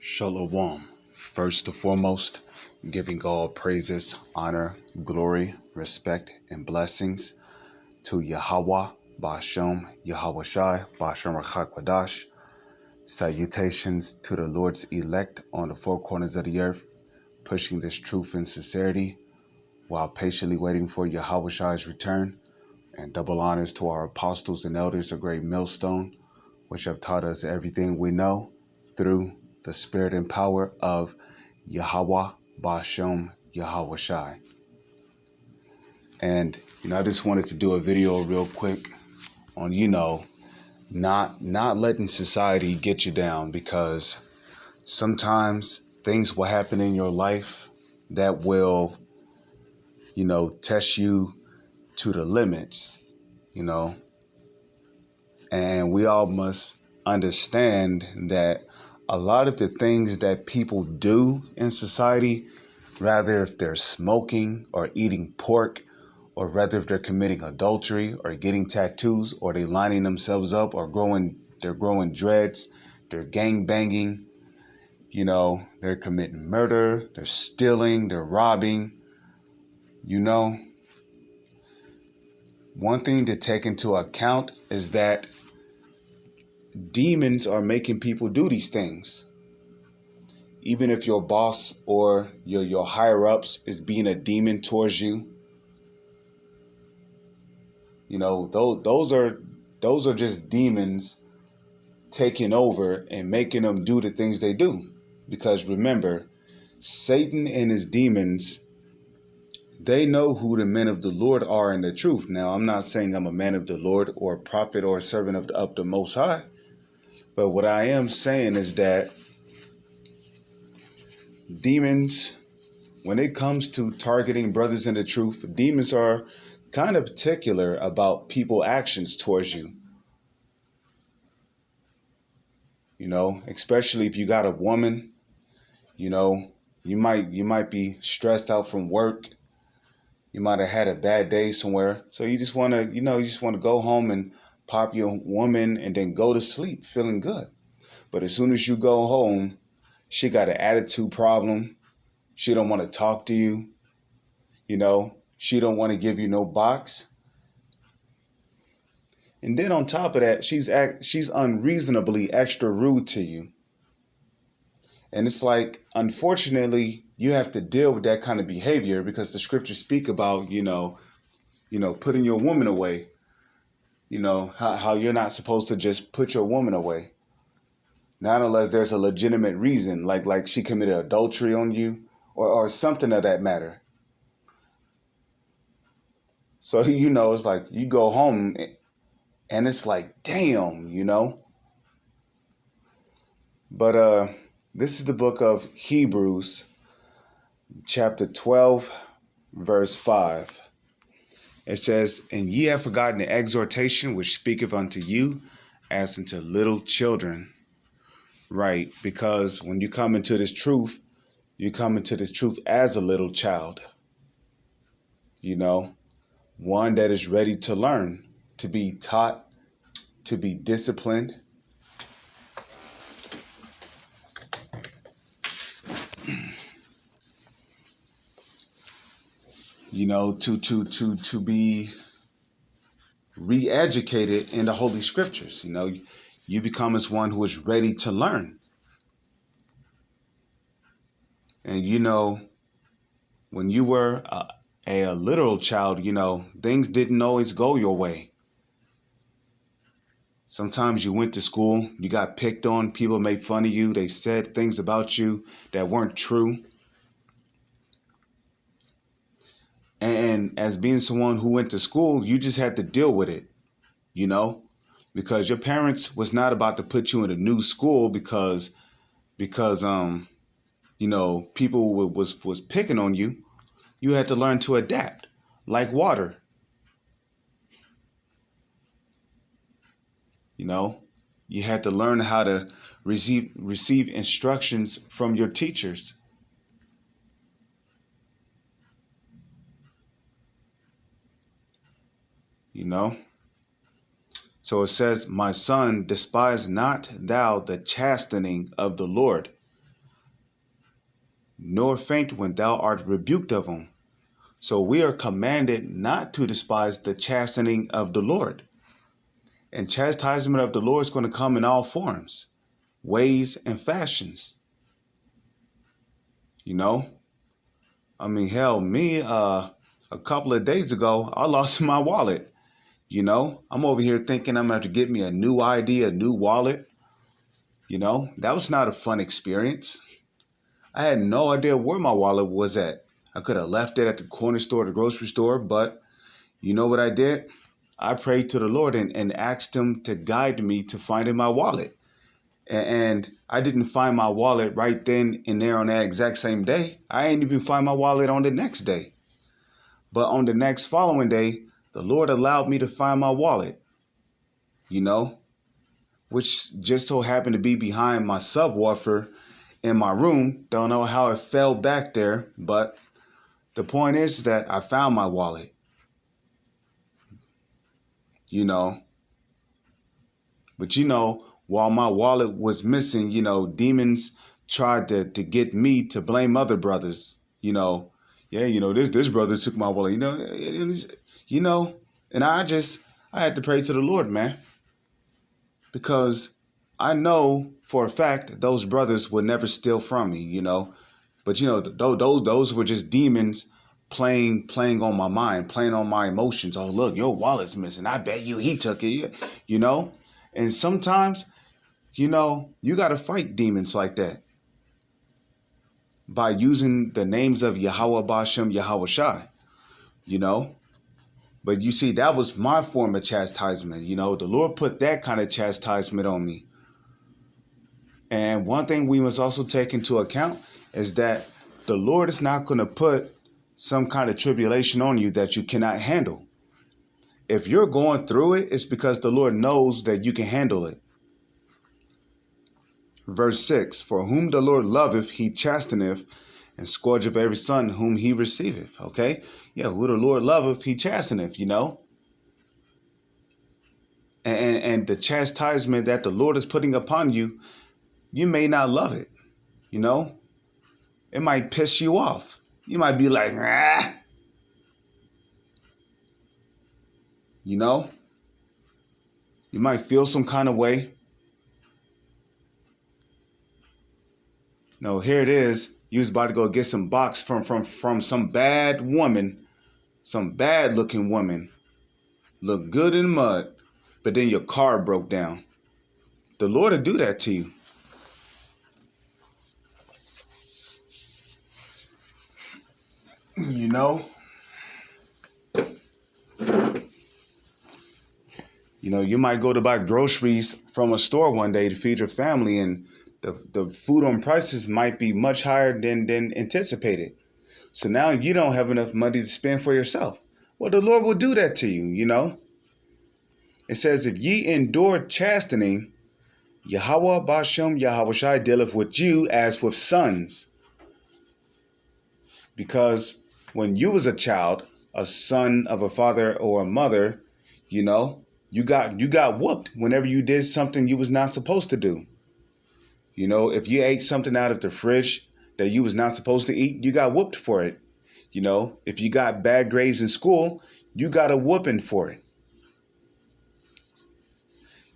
Shalom. First and foremost, giving all praises, honor, glory, respect, and blessings to Yahweh, Ba'ashem, Yahweh Shai, Ba'ashem Rachakwadash. Salutations to the Lord's elect on the four corners of the earth, pushing this truth in sincerity while patiently waiting for Yahweh Shai's return. And double honors to our apostles and elders of Great Millstone, which have taught us everything we know through the spirit and power of Yahweh, Ba'ashem, Yahweh Shai. And, I just wanted to do a video real quick on, not letting society get you down, because sometimes things will happen in your life that will, test you to the limits, and we all must understand that a lot of the things that people do in society, rather if they're smoking or eating pork, or rather if they're committing adultery or getting tattoos, or they lining themselves up, or they're growing dreads, they're gang banging, they're committing murder, they're stealing, they're robbing, One thing to take into account is that demons are making people do these things. Even if your boss or your higher ups is being a demon towards you, those are just demons taking over and making them do the things they do. Because remember, Satan and his demons, they know who the men of the Lord are in the truth. Now, I'm not saying I'm a man of the Lord or a prophet or a servant of the Most High. But what I am saying is that demons, when it comes to targeting brothers in the truth, demons are kind of particular about people's actions towards you. Especially if you got a woman, you might be stressed out from work. You might have had a bad day somewhere. So you just want to, go home and pop your woman and then go to sleep feeling good. But as soon as you go home, she got an attitude problem. She don't want to talk to you. She don't want to give you no box. And then on top of that, she's unreasonably extra rude to you. And it's like, unfortunately, you have to deal with that kind of behavior because the scriptures speak about, putting your woman away. How you're not supposed to just put your woman away. Not unless there's a legitimate reason, like she committed adultery on you or something of that matter. So, it's like you go home and it's like, damn, But this is the book of Hebrews, chapter 12, verse 5. It says, "And ye have forgotten the exhortation which speaketh unto you as unto little children." Right, because when you come into this truth, you come into this truth as a little child. One that is ready to learn, to be taught, to be disciplined. To be re-educated in the Holy Scriptures. You become as one who is ready to learn. And when you were a literal child, things didn't always go your way. Sometimes you went to school, you got picked on, people made fun of you, they said things about you that weren't true. And as being someone who went to school, you just had to deal with it, because your parents was not about to put you in a new school because people was picking on you. You had to learn to adapt like water. You had to learn how to receive instructions from your teachers. So it says, "My son, despise not thou the chastening of the Lord." nor faint when thou art rebuked of them. So we are commanded not to despise the chastening of the Lord. And chastisement of the Lord is going to come in all forms, ways, and fashions. You know, I mean, hell, me, a couple of days ago, I lost my wallet. You know, I'm over here thinking I'm going to have to get me a new ID, a new wallet. You know, that was not a fun experience. I had no idea where my wallet was at. I could have left it at the corner store, the grocery store, but you know what I did? I prayed to the Lord and asked him to guide me to finding my wallet. And I didn't find my wallet right then and there on that exact same day. I didn't even find my wallet on the next day. But on the next following day, the Lord allowed me to find my wallet, you know, which just so happened to be behind my subwoofer in my room. Don't know how it fell back there, but the point is that I found my wallet, you know. But, you know, while my wallet was missing, you know, demons tried to get me to blame other brothers, you know. Yeah, you know, this brother took my wallet, you know, and I had to pray to the Lord, man, because I know for a fact those brothers would never steal from me, you know. But, you know, those were just demons playing on my mind, playing on my emotions. Oh, look, your wallet's missing. I bet he took it, you know. And sometimes, you know, you got to fight demons like that by using the names of Yahweh Bashem, Yahweh Shai, you know. But you see, that was my form of chastisement. You know, the Lord put that kind of chastisement on me. And one thing we must also take into account is that the Lord is not going to put some kind of tribulation on you that you cannot handle. If you're going through it, it's because the Lord knows that you can handle it. Verse 6, for whom the Lord loveth, he chasteneth, and scourgeth every son whom he receiveth. Okay? Yeah, who the Lord loveth, he chasteneth, you know? And the chastisement that the Lord is putting upon you, you may not love it, you know? It might piss you off. You might be like, ah. You know? You might feel some kind of way. No, here it is. You was about to go get some box from some bad woman, some bad looking woman. Look good in the mud, but then your car broke down. The Lord will do that to you. You know? You know, you might go to buy groceries from a store one day to feed your family, and the food on prices might be much higher than anticipated. So now you don't have enough money to spend for yourself. Well, the Lord will do that to you, you know. It says, if ye endure chastening, Yahweh Bashem Yahweh Shai dealeth with you as with sons. Because when you was a child, a son of a father or a mother, you know, you got whooped whenever you did something you was not supposed to do. You know, if you ate something out of the fridge that you was not supposed to eat, you got whooped for it. You know, if you got bad grades in school, you got a whooping for it.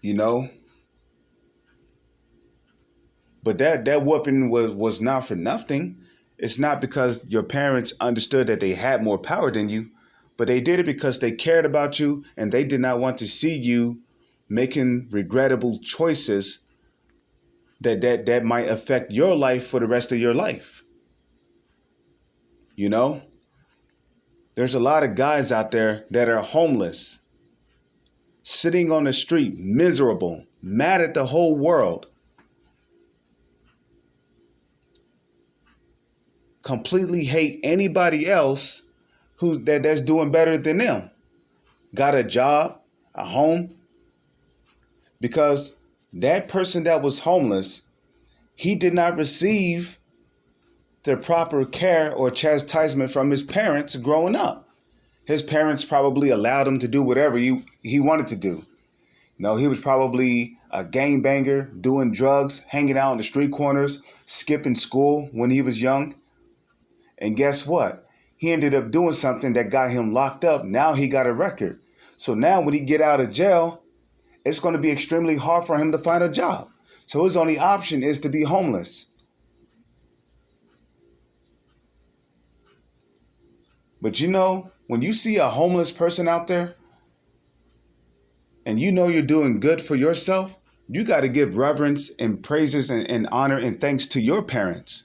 You know, but that whooping was not for nothing. It's not because your parents understood that they had more power than you, but they did it because they cared about you and they did not want to see you making regrettable choices that might affect your life for the rest of your life. You know, there's a lot of guys out there that are homeless, sitting on the street, miserable, mad at the whole world, completely hate anybody else that's doing better than them. Got a job, a home, because that person that was homeless, he did not receive the proper care or chastisement from his parents growing up. His parents probably allowed him to do whatever he wanted to do. You know, he was probably a gangbanger, doing drugs, hanging out on the street corners, skipping school when he was young. And guess what? He ended up doing something that got him locked up. Now he got a record. So now when he get out of jail, it's going to be extremely hard for him to find a job. So his only option is to be homeless. But you know, when you see a homeless person out there and you know you're doing good for yourself, you got to give reverence and praises and honor and thanks to your parents.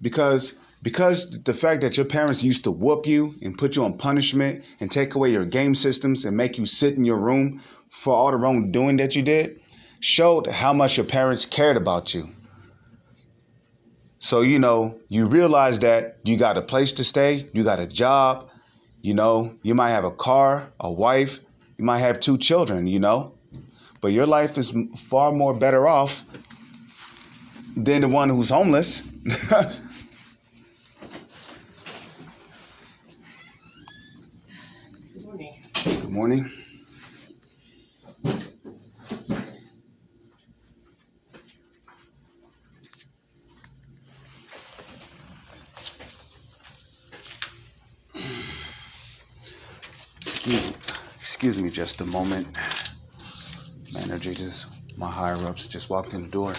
Because the fact that your parents used to whoop you and put you on punishment and take away your game systems and make you sit in your room for all the wrongdoing that you did showed how much your parents cared about you. So, you know, you realize that you got a place to stay, you got a job, you know, you might have a car, a wife, you might have 2 children, you know, but your life is far more better off than the one who's homeless. Good morning. Excuse me just a moment. Manager my higher ups just walked in the door.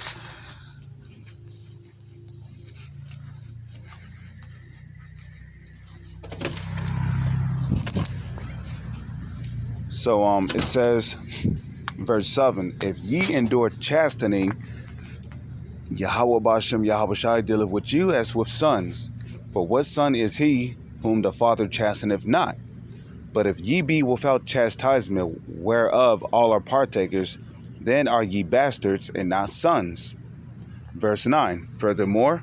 So it says, verse 7, if ye endure chastening, Yahweh Bashem Yahweh Shai dealeth with you as with sons. For what son is he whom the Father chasteneth not? But if ye be without chastisement, whereof all are partakers, then are ye bastards and not sons. Verse 9, furthermore,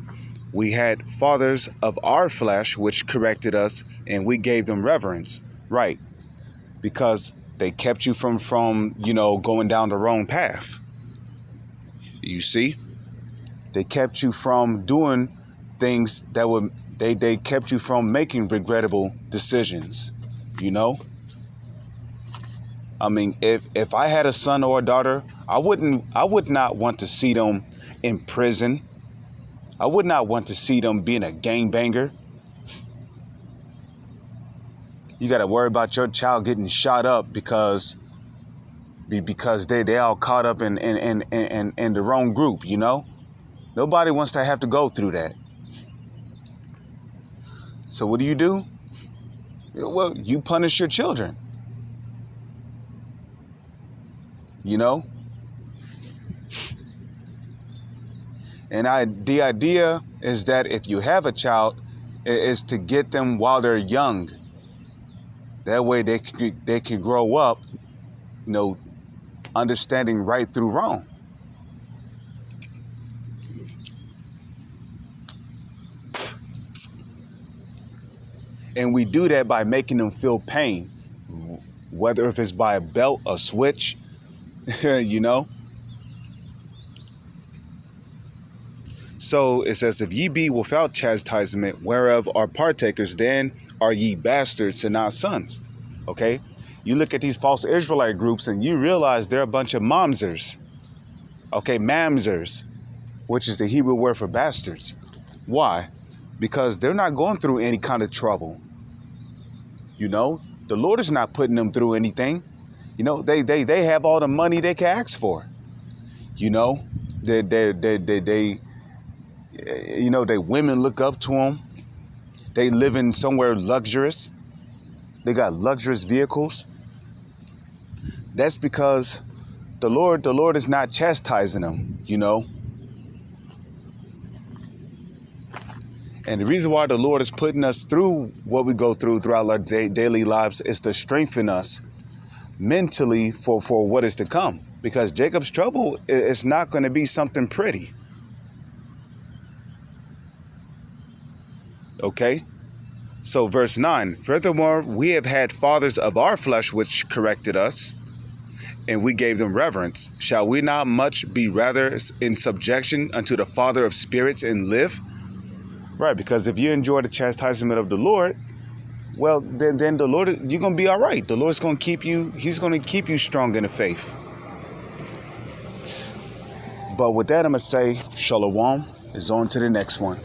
we had fathers of our flesh which corrected us, and we gave them reverence. Right, because they kept you from you know, going down the wrong path. You see? They kept you from doing things that would, they kept you from making regrettable decisions, you know? I mean, if I had a son or a daughter, I would not want to see them in prison. I would not want to see them being a gangbanger. You got to worry about your child getting shot up because they all caught up in the wrong group, you know? Nobody wants to have to go through that. So what do? Well, you punish your children. You know? And the idea is that if you have a child, is to get them while they're young. That way they can grow up, you know, understanding right through wrong. And we do that by making them feel pain, whether if it's by a belt, a switch, you know. So it says, if ye be without chastisement, whereof are partakers, then are ye bastards and not sons. Okay? You look at these false Israelite groups and you realize they're a bunch of mamzers. Okay, mamzers, which is the Hebrew word for bastards. Why? Because they're not going through any kind of trouble. You know, the Lord is not putting them through anything. You know, they have all the money they can ask for. You know, they you know, they women look up to them. They live in somewhere luxurious. They got luxurious vehicles. That's because the Lord is not chastising them, you know. And the reason why the Lord is putting us through what we go through throughout our daily lives is to strengthen us mentally for what is to come. Because Jacob's trouble is not going to be something pretty. Okay? So verse 9, furthermore, we have had fathers of our flesh which corrected us, and we gave them reverence. Shall we not much be rather in subjection unto the Father of spirits and live? Right, because if you enjoy the chastisement of the Lord, well, then the Lord, you're going to be all right. The Lord's going to keep you, he's going to keep you strong in the faith. But with that, I'm going to say, Shalom is on to the next one.